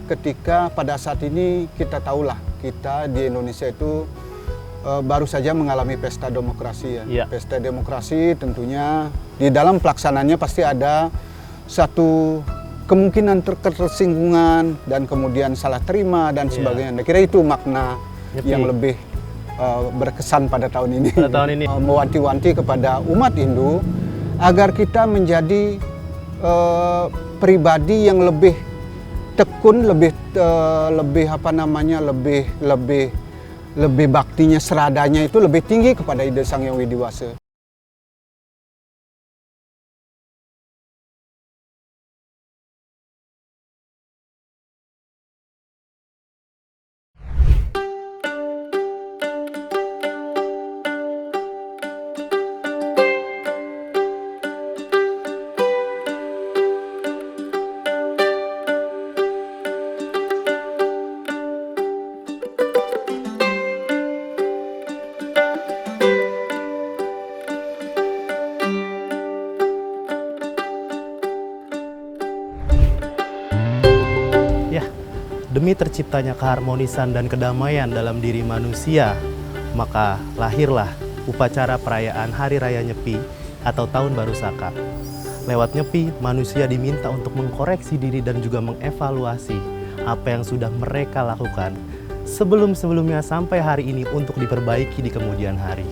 ketika pada saat ini kita tahulah kita di Indonesia itu baru saja mengalami pesta demokrasi ya. Pesta demokrasi tentunya di dalam pelaksanaannya pasti ada satu kemungkinan ketersinggungan dan kemudian salah terima dan sebagainya. Saya kira itu makna yang lebih berkesan pada tahun ini. Mewanti-wanti kepada umat Hindu agar kita menjadi pribadi yang lebih tekun, lebih baktinya, seradanya itu lebih tinggi kepada Ida Sang Hyang Widi Wasa. Demi terciptanya keharmonisan dan kedamaian dalam diri manusia, maka lahirlah upacara perayaan Hari Raya Nyepi atau Tahun Baru Saka. Lewat Nyepi, manusia diminta untuk mengkoreksi diri dan juga mengevaluasi apa yang sudah mereka lakukan sebelum-sebelumnya sampai hari ini untuk diperbaiki di kemudian hari.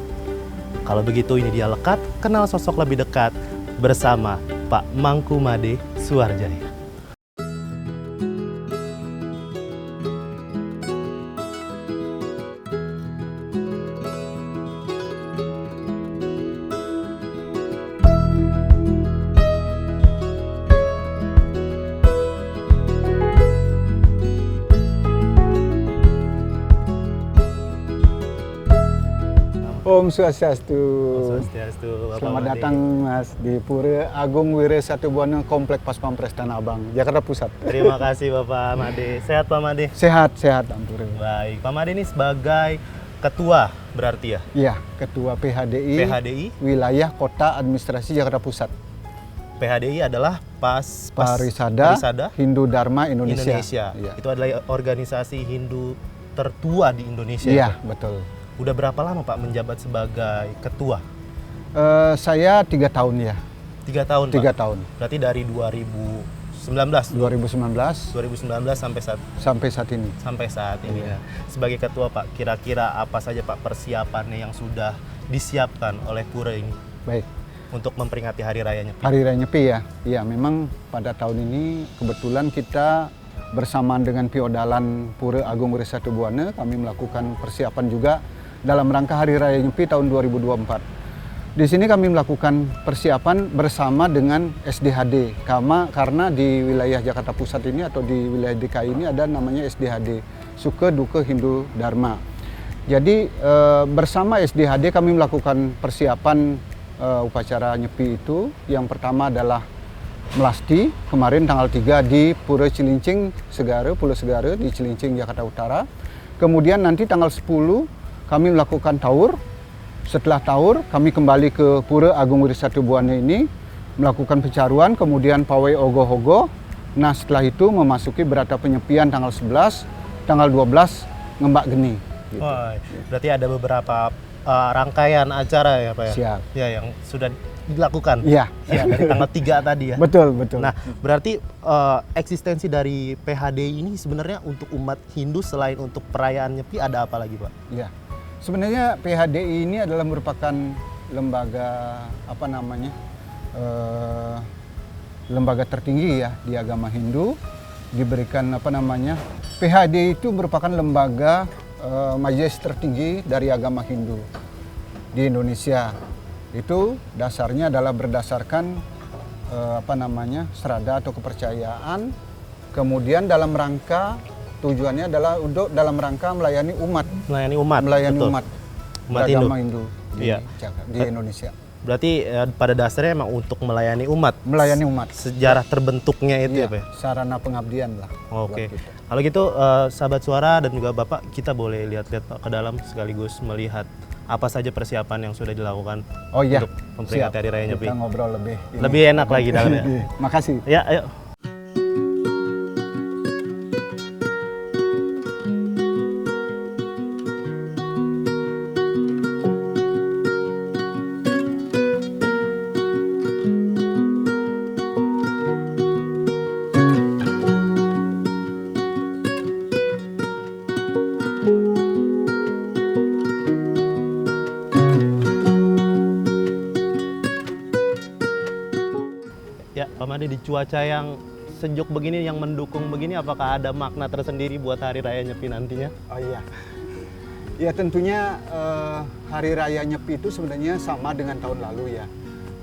Kalau begitu ini dia Lekat, kenal sosok lebih dekat bersama Pak Mangku Made Suarjaya. Om Swastiastu. Selamat Made. datang Mas di Pura Agung Wira Satu Buana Komplek Paspampres Tanah Abang, Jakarta Pusat. Terima kasih Bapak Made. Sehat Pak Made? Sehat, Ampura. Baik, Pak Made ini sebagai ketua berarti ya? Iya, ketua PHDI Wilayah Kota Administrasi Jakarta Pusat. PHDI adalah Parisada Hindu Dharma Indonesia. Ya. Itu adalah organisasi Hindu tertua di Indonesia. Iya, betul. Udah berapa lama Pak menjabat sebagai ketua? Saya 3 tahun ya. 3 tahun 3 Pak? tahun. Berarti dari 2019 sampai saat ini. Sampai saat ini ya. Sebagai ketua Pak, kira-kira apa saja Pak persiapannya yang sudah disiapkan oleh Pura ini? Baik. Untuk memperingati Hari Raya Nyepi. Hari Raya Nyepi ya. Iya, memang pada tahun ini kebetulan kita bersamaan dengan Piodalan Pura Agung Wira Satu Buana, kami melakukan persiapan juga dalam rangka Hari Raya Nyepi tahun 2024. Di sini kami melakukan persiapan bersama dengan SDHD, karena di wilayah Jakarta Pusat ini atau di wilayah DKI ini ada namanya SDHD, Suka Duka Hindu Dharma. Jadi bersama SDHD kami melakukan persiapan upacara Nyepi itu. Yang pertama adalah Melasti, kemarin tanggal 3 di Pura Cilincing, Pulau Segara di Cilincing, Jakarta Utara. Kemudian nanti tanggal 10 kami melakukan taur. Setelah taur, kami kembali ke Pura Agung Wira Satu Buana ini, melakukan pencaruan, kemudian pawai ogoh-ogoh. Nah, setelah itu memasuki berata penyepian tanggal 11, tanggal 12 ngembak geni. Gitu. Oh, berarti ada beberapa rangkaian acara ya Pak ya? Siap. Ya, yang sudah dilakukan. Iya. Ya, dari tanggal 3 tadi ya. Betul. Nah, berarti eksistensi dari PHDI ini sebenarnya untuk umat Hindu selain untuk perayaan Nyepi ada apa lagi Pak? Iya. Sebenarnya PHDI ini adalah merupakan lembaga lembaga tertinggi ya di agama Hindu, diberikan PHDI itu merupakan lembaga majelis tertinggi dari agama Hindu di Indonesia. Itu dasarnya adalah berdasarkan serada atau kepercayaan. Kemudian dalam rangka tujuannya adalah untuk dalam rangka melayani umat beragama Hindu di Indonesia. Berarti pada dasarnya emang untuk melayani umat. Sejarah terbentuknya itu ya Pak? Sarana pengabdian lah. Oke. Kalau gitu sahabat suara dan juga Bapak, kita boleh lihat-lihat Pak ke dalam sekaligus melihat apa saja persiapan yang sudah dilakukan untuk memperingati Hari Raya Nyepi. Kita ngobrol lebih enak lagi dalamnya. Makasih. Ya, ayo. Made, di cuaca yang sejuk begini, yang mendukung begini, apakah ada makna tersendiri buat Hari Raya Nyepi nantinya? Oh iya. Ya tentunya Hari Raya Nyepi itu sebenarnya sama dengan tahun lalu ya.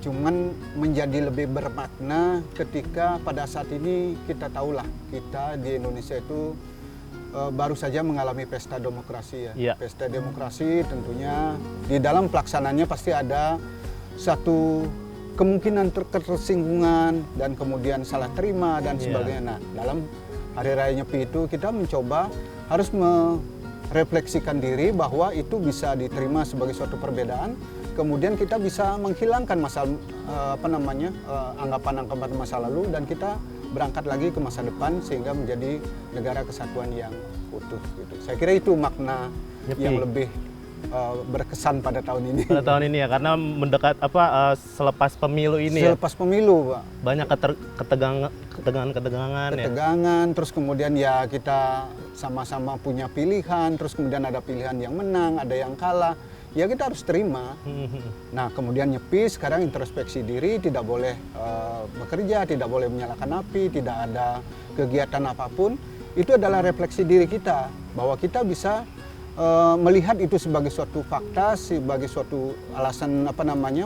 Cuman menjadi lebih bermakna ketika pada saat ini kita tahulah kita di Indonesia itu baru saja mengalami pesta demokrasi ya. Iya. Pesta demokrasi tentunya di dalam pelaksanaannya pasti ada satu kemungkinan ketersinggungan dan kemudian salah terima dan Iya. sebagainya. Nah, dalam Hari Raya Nyepi itu kita mencoba harus merefleksikan diri bahwa itu bisa diterima sebagai suatu perbedaan. Kemudian kita bisa menghilangkan anggapan-anggapan masa lalu dan kita berangkat lagi ke masa depan sehingga menjadi negara kesatuan yang utuh gitu. Saya kira itu makna Nyepi yang lebih berkesan pada tahun ini. pada tahun ini ya, karena mendekat selepas pemilu ini Selepas pemilu, Pak. banyak ketegangan ya. Ketegangan, terus kemudian ya kita sama-sama punya pilihan, terus kemudian ada pilihan yang menang, ada yang kalah. Ya kita harus terima. Nah kemudian Nyepi sekarang introspeksi diri, tidak boleh bekerja, tidak boleh menyalakan api, tidak ada kegiatan apapun. Itu adalah refleksi diri kita bahwa kita bisa melihat itu sebagai suatu fakta, sebagai suatu alasan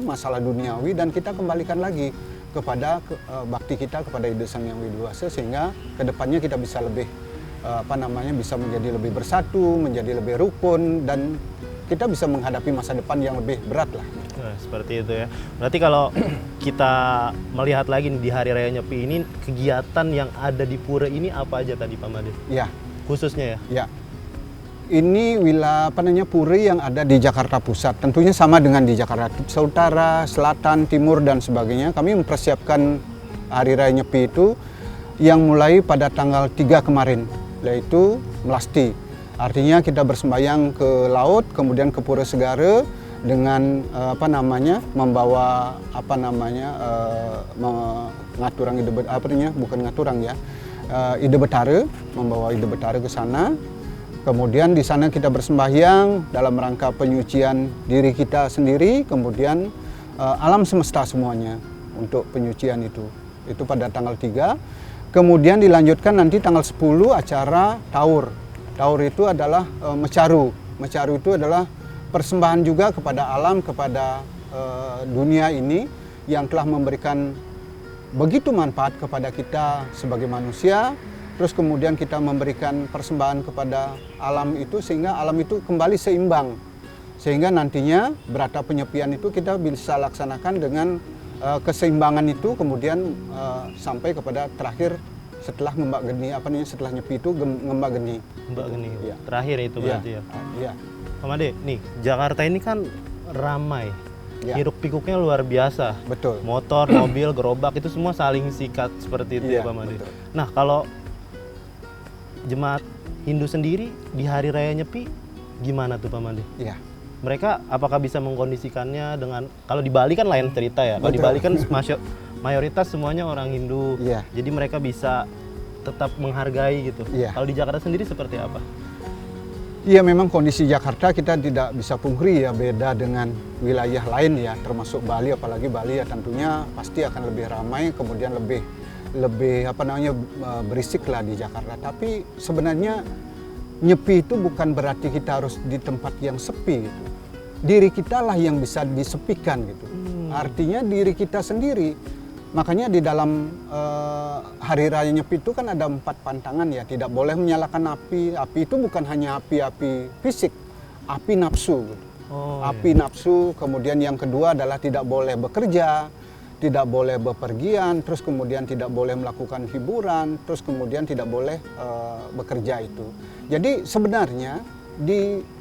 masalah duniawi, dan kita kembalikan lagi kepada bakti kita kepada Ide Sang Yang Widi Wasa sehingga kedepannya kita bisa lebih bisa menjadi lebih bersatu, menjadi lebih rukun, dan kita bisa menghadapi masa depan yang lebih berat lah. Nah, seperti itu ya. Berarti kalau kita melihat lagi nih, di Hari Raya Nyepi ini, kegiatan yang ada di Pura ini apa aja tadi Pak Made? Ya, Khususnya ya? ya. Ini puri yang ada di Jakarta Pusat. Tentunya sama dengan di Jakarta Utara, Selatan, Timur, dan sebagainya. Kami mempersiapkan Hari Raya Nyepi itu yang mulai pada tanggal 3 kemarin, yaitu Melasti. Artinya kita bersembayang ke laut, kemudian ke Pura Segara dengan membawa ngaturang Ide Betara, membawa Ide Betara ke sana. Kemudian di sana kita bersembahyang dalam rangka penyucian diri kita sendiri, kemudian alam semesta semuanya untuk penyucian itu. Itu pada tanggal 3. Kemudian dilanjutkan nanti tanggal 10 acara Taur. Taur itu adalah mecaru. Mecaru itu adalah persembahan juga kepada alam, kepada dunia ini yang telah memberikan begitu manfaat kepada kita sebagai manusia. Terus kemudian kita memberikan persembahan kepada alam itu sehingga alam itu kembali seimbang. Sehingga nantinya berata penyepian itu kita bisa laksanakan dengan keseimbangan itu, kemudian sampai kepada terakhir setelah ngembak geni, setelah Nyepi itu ngembak geni. Ngembak geni. Ya. Terakhir itu berarti ya. Iya. Pak Made, nih Jakarta ini kan ramai. Ya. Hiruk pikuknya luar biasa. Betul. Motor, mobil, gerobak itu semua saling sikat seperti itu ya Pak Made. Betul. Nah, kalau jemaat Hindu sendiri di Hari Raya Nyepi gimana tuh Pak Made? Iya. Mereka apakah bisa mengkondisikannya dengan, kalau di Bali kan lain cerita ya. Kalau di Betul. Bali kan mayoritas semuanya orang Hindu. Iya. Jadi mereka bisa tetap menghargai gitu. Iya. Kalau di Jakarta sendiri seperti apa? Iya, memang kondisi Jakarta kita tidak bisa pungkiri ya, beda dengan wilayah lain ya, termasuk Bali. Apalagi Bali ya tentunya pasti akan lebih ramai, kemudian lebih berisik lah di Jakarta. Tapi sebenarnya Nyepi itu bukan berarti kita harus di tempat yang sepi gitu. Diri kita lah yang bisa disepikan gitu. Artinya diri kita sendiri. Makanya di dalam Hari Raya Nyepi itu kan ada 4 pantangan ya. Tidak boleh menyalakan api. Api itu bukan hanya api-api fisik, api nafsu gitu. Api nafsu. Kemudian yang kedua adalah tidak boleh bekerja, tidak boleh bepergian, terus kemudian tidak boleh melakukan hiburan, terus kemudian tidak boleh bekerja itu. Jadi sebenarnya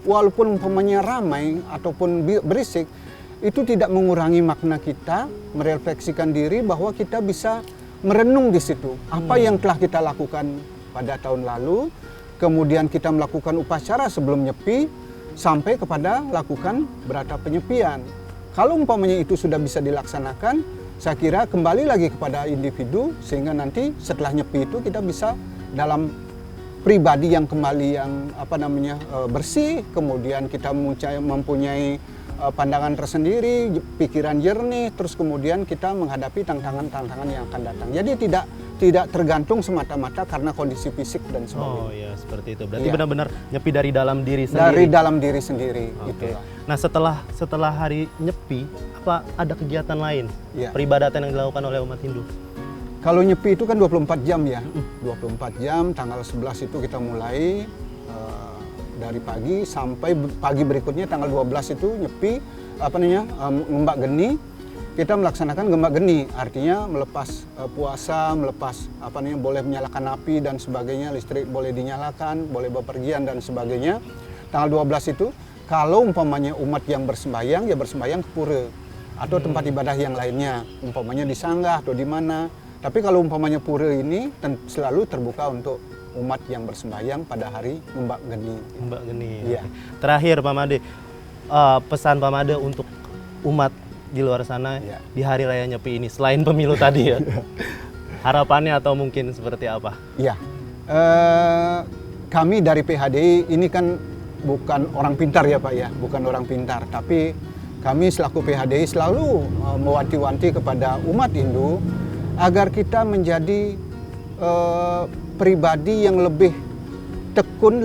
walaupun umpamanya ramai ataupun berisik, itu tidak mengurangi makna kita merefleksikan diri bahwa kita bisa merenung di situ. Apa yang telah kita lakukan pada tahun lalu, kemudian kita melakukan upacara sebelum Nyepi, sampai kepada lakukan berata penyepian. Kalau umpamanya itu sudah bisa dilaksanakan, saya kira kembali lagi kepada individu sehingga nanti setelah Nyepi itu kita bisa dalam pribadi yang kembali yang bersih, kemudian kita mempunyai pandangan tersendiri, pikiran jernih, terus kemudian kita menghadapi tantangan-tantangan yang akan datang. Jadi tidak tergantung semata-mata karena kondisi fisik dan sebagainya. Oh ya, seperti itu. Berarti Iya. benar-benar nyepi dari dalam diri sendiri. Dari dalam diri sendiri. Oke. Itulah. Nah, setelah hari nyepi, apa ada kegiatan lain? Iya. Peribadatan yang dilakukan oleh umat Hindu? Kalau nyepi itu kan 24 jam ya. 24 jam, tanggal 11 itu kita mulai dari pagi sampai pagi berikutnya tanggal 12 itu nyepi ngembak geni. Kita melaksanakan gembak geni, artinya melepas puasa, melepas boleh menyalakan api dan sebagainya, listrik boleh dinyalakan, boleh bepergian dan sebagainya. Tanggal 12 itu kalau umpamanya umat yang bersembayang, ya bersembayang ke pura atau tempat ibadah yang lainnya, umpamanya di sanggah atau di mana. Tapi kalau umpamanya pura ini selalu terbuka untuk umat yang bersembayang pada hari Ngembak Geni. Ngembak Geni. Iya. Oke. Terakhir Pak Made, pesan Pak Made untuk umat di luar sana Iya. di hari raya Nyepi ini selain pemilu tadi ya. Harapannya atau mungkin seperti apa? Ya, kami dari PHDI ini kan bukan orang pintar ya Pak ya, bukan orang pintar. Tapi kami selaku PHDI selalu mewanti-wanti kepada umat Hindu agar kita menjadi pribadi yang lebih tekun,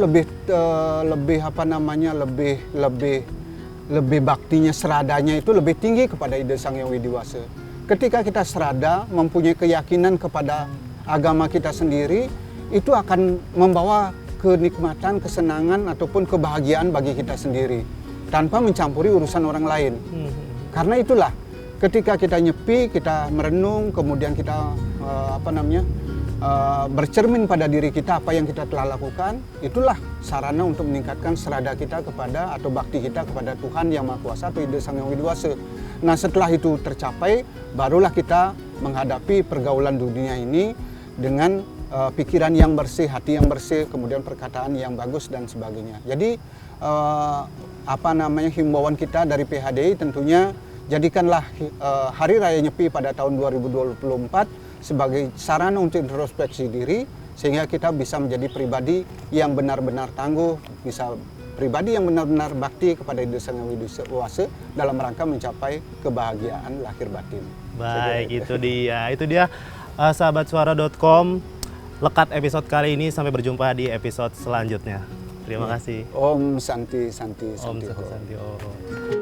lebih baktinya, seradanya itu lebih tinggi kepada Ida Sang Hyang Widi Wasa. Ketika kita serada, mempunyai keyakinan kepada agama kita sendiri, itu akan membawa kenikmatan, kesenangan ataupun kebahagiaan bagi kita sendiri tanpa mencampuri urusan orang lain. Karena itulah ketika kita nyepi, kita merenung, kemudian kita bercermin pada diri kita apa yang kita telah lakukan, itulah sarana untuk meningkatkan serada kita kepada atau bakti kita kepada Tuhan Yang Maha Kuasa atau Ida Sang Hyang Widi Wasa. Nah, setelah itu tercapai, barulah kita menghadapi pergaulan dunia ini dengan pikiran yang bersih, hati yang bersih, kemudian perkataan yang bagus dan sebagainya. Jadi himbauan kita dari PHDI tentunya jadikanlah Hari Raya Nyepi pada tahun 2024 sebagai sarana untuk introspeksi diri sehingga kita bisa menjadi pribadi yang benar-benar tangguh, bisa pribadi yang benar-benar bakti kepada Ida Sang Hyang Widi Wasa dalam rangka mencapai kebahagiaan lahir batin. Baik, itu dia sahabatsuara.com, lekat episode kali ini, sampai berjumpa di episode selanjutnya. Terima kasih. Om Santi Santi Om Santi. Santi Santi.